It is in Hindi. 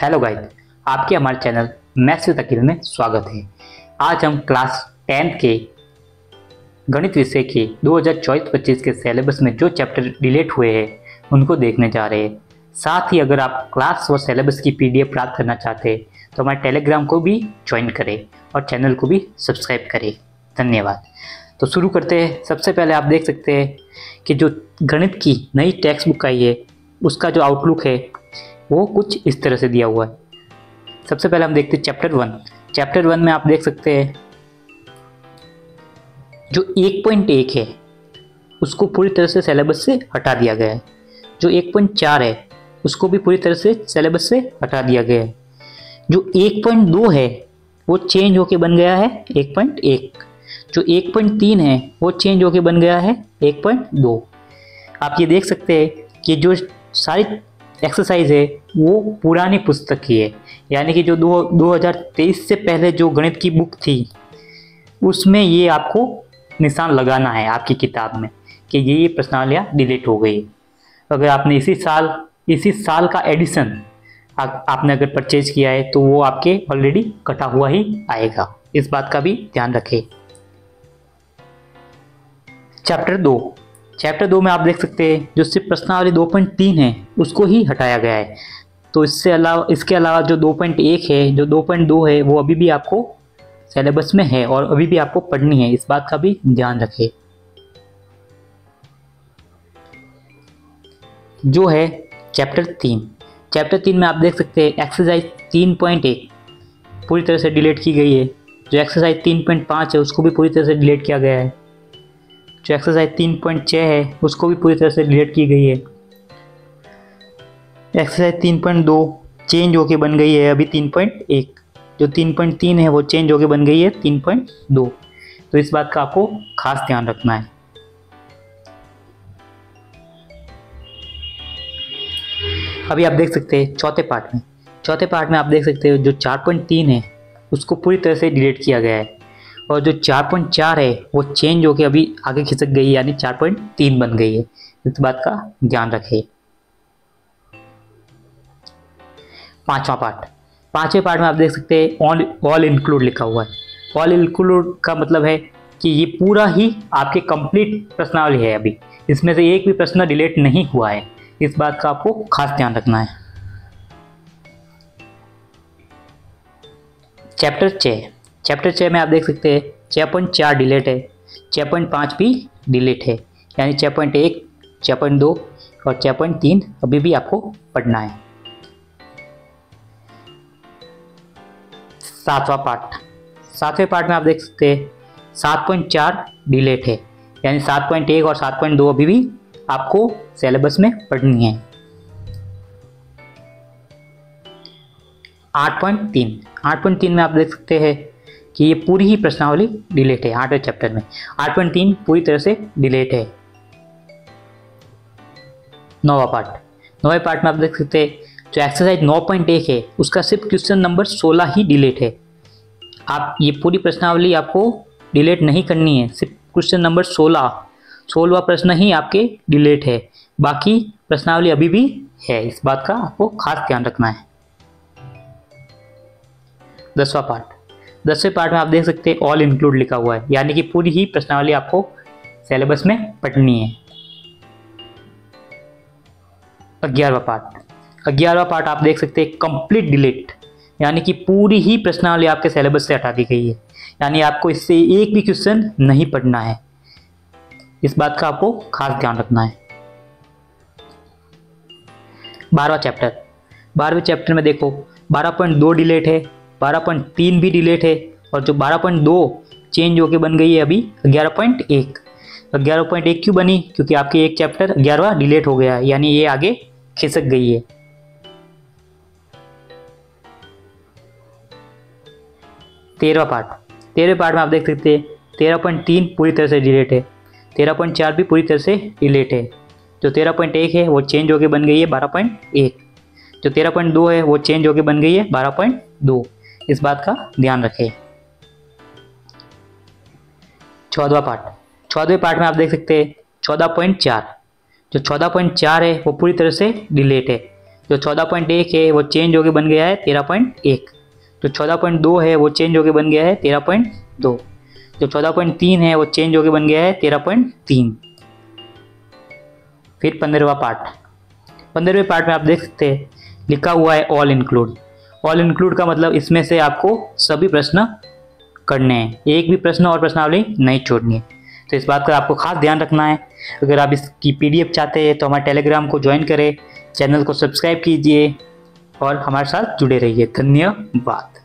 हेलो गाइस, आपके हमारे चैनल मैथ्स विद अकील में स्वागत है। आज हम क्लास 10th के गणित विषय के 2024-25 के सिलेबस में जो चैप्टर डिलीट हुए हैं उनको देखने जा रहे हैं। साथ ही अगर आप क्लास और सिलेबस की पीडीएफ प्राप्त करना चाहते हैं तो हमारे टेलीग्राम को भी ज्वाइन करें और चैनल को भी सब्सक्राइब करें। धन्यवाद। तो शुरू करते हैं। सबसे पहले आप देख सकते हैं कि जो गणित की नई टेक्स्ट बुक आई है उसका जो आउटलुक है वो कुछ इस तरह से दिया हुआ है। सबसे पहले हम देखते हैं चैप्टर 1 में आप देख सकते हैं जो 1.1 है उसको पूरी तरह से सिलेबस से हटा दिया गया है। जो 1.4 है उसको भी पूरी तरह से सिलेबस से हटा दिया गया है। जो 1.2 है वो चेंज होके बन गया है 1.1। जो 1.3 है वो चेंज होके बन गया है 1.2। आप ये देख सकते हैं कि जो सारी एक्सरसाइज है वो पुरानी पुस्तक की है, यानी कि जो 2023 से पहले जो गणित की बुक थी उसमें ये आपको निशान लगाना है आपकी किताब में कि ये प्रश्नावलियाँ डिलीट हो गई। अगर आपने इसी साल का एडिशन आपने अगर परचेज किया है तो वो आपके ऑलरेडी कटा हुआ ही आएगा, इस बात का भी ध्यान रखें। चैप्टर 2 में आप देख सकते हैं जो सिर्फ प्रश्नावली 2.3 है उसको ही हटाया गया है। तो इसके अलावा जो 2.1 है, जो 2.2 है वो अभी भी आपको सिलेबस में है और अभी भी आपको पढ़नी है, इस बात का भी ध्यान रखें। जो है चैप्टर 3 में आप देख सकते हैं एक्सरसाइज 3.1 पूरी तरह से डिलीट की गई है। जो एक्सरसाइज 3.5 है उसको भी पूरी तरह से डिलीट किया गया है। जो एक्सरसाइज 3.6 है उसको भी पूरी तरह से डिलीट की गई है। एक्सरसाइज 3.2 चेंज होके बन गई है अभी 3.1। जो 3.3 है वो चेंज होके बन गई है 3.2। तो इस बात का आपको खास ध्यान रखना है। अभी आप देख सकते हैं चौथे पार्ट में आप देख सकते हो जो 4.3 है उसको पूरी तरह से डिलीट किया गया है और जो 4.4 है वो चेंज होके अभी आगे खिसक गई, यानी 4.3 बन गई है। इस बात का ध्यान रखें। पांचवें पार्ट में आप देख सकते हैं ऑल इंक्लूड लिखा हुआ है। ऑल इंक्लूड का मतलब है कि ये पूरा ही आपके कंप्लीट प्रश्नावली है। अभी इसमें से एक भी प्रश्न डिलीट नहीं हुआ है, इस बात का आपको खास ध्यान रखना है। चैप्टर 6 में आप देख सकते हैं 6.4 डिलीट है, 6.5 भी डिलीट है, यानी 6.1, 6.2 और 6.3 अभी भी आपको पढ़ना है। सातवें पार्ट में आप देख सकते हैं 7.4 डिलीट है, यानी 7.1 और 7.2 अभी भी आपको सिलेबस में पढ़नी है। 8.3 में आप देख सकते हैं कि ये पूरी ही प्रश्नावली डिलीट है 8वें चैप्टर में। 8.3 पूरी तरह से डिलीट है। 9वां पार्ट में आप देख सकते हैं जो एक्सरसाइज 9.1 है उसका सिर्फ क्वेश्चन नंबर 16 ही डिलीट है। आप ये पूरी प्रश्नावली आपको डिलीट नहीं करनी है, सिर्फ क्वेश्चन नंबर 16वां प्रश्न ही आपके डिलीट है, बाकी प्रश्नावली अभी भी है, इस बात का आपको खास ध्यान रखना है। 10वें पार्ट में आप देख सकते हैं ऑल इंक्लूड लिखा हुआ है, यानी कि पूरी ही प्रश्नावली आपको सिलेबस में पढ़नी है। 11वां पार्ट आप देख सकते हैं कंप्लीट डिलीट, यानी कि पूरी ही प्रश्नावली आपके सिलेबस से हटा दी गई है, यानी आपको इससे एक भी क्वेश्चन नहीं पढ़ना है, इस बात का आपको खास ध्यान रखना है। 12वें चैप्टर में देखो 12.2 डिलीट है, 12.3 भी डिलीट है और जो 12.2 चेंज होके बन गई है अभी 11.1। 11.1 क्यों बनी? क्योंकि आपके एक चैप्टर 11वां डिलीट हो गया है, यानी ये आगे खिसक गई है। 13वें पार्ट में आप देख सकते हैं 13.3 पूरी तरह से डिलीट है, 13.4 भी पूरी तरह से डिलीट है। जो 13.1 है वो चेंज होके बन गई है 12.1। जो 13.2 है वो चेंज होके बन गई है 12.2, इस बात का ध्यान रखें। 14वें पार्ट में आप देख सकते हैं 14.4। जो 14.4 है वो पूरी तरह से डिलीट है, जो 14.1 है वो चेंज होके बन गया है 13.1। जो 14.2 है वो चेंज होके बन गया है 13.2। जो 14.3 है वो चेंज होके बन गया है 13.3। फिर 15वां पार्ट। 15वें पार्ट में आप देख सकते हैं लिखा हुआ है ऑल इंक्लूड। ऑल इंक्लूड का मतलब इसमें से आपको सभी प्रश्न करने हैं, एक भी प्रश्न और प्रश्नावली नहीं छोड़नी है। तो इस बात का आपको खास ध्यान रखना है। अगर आप इसकी PDF चाहते हैं तो हमारे टेलीग्राम को ज्वाइन करें, चैनल को सब्सक्राइब कीजिए और हमारे साथ जुड़े रहिए। धन्यवाद।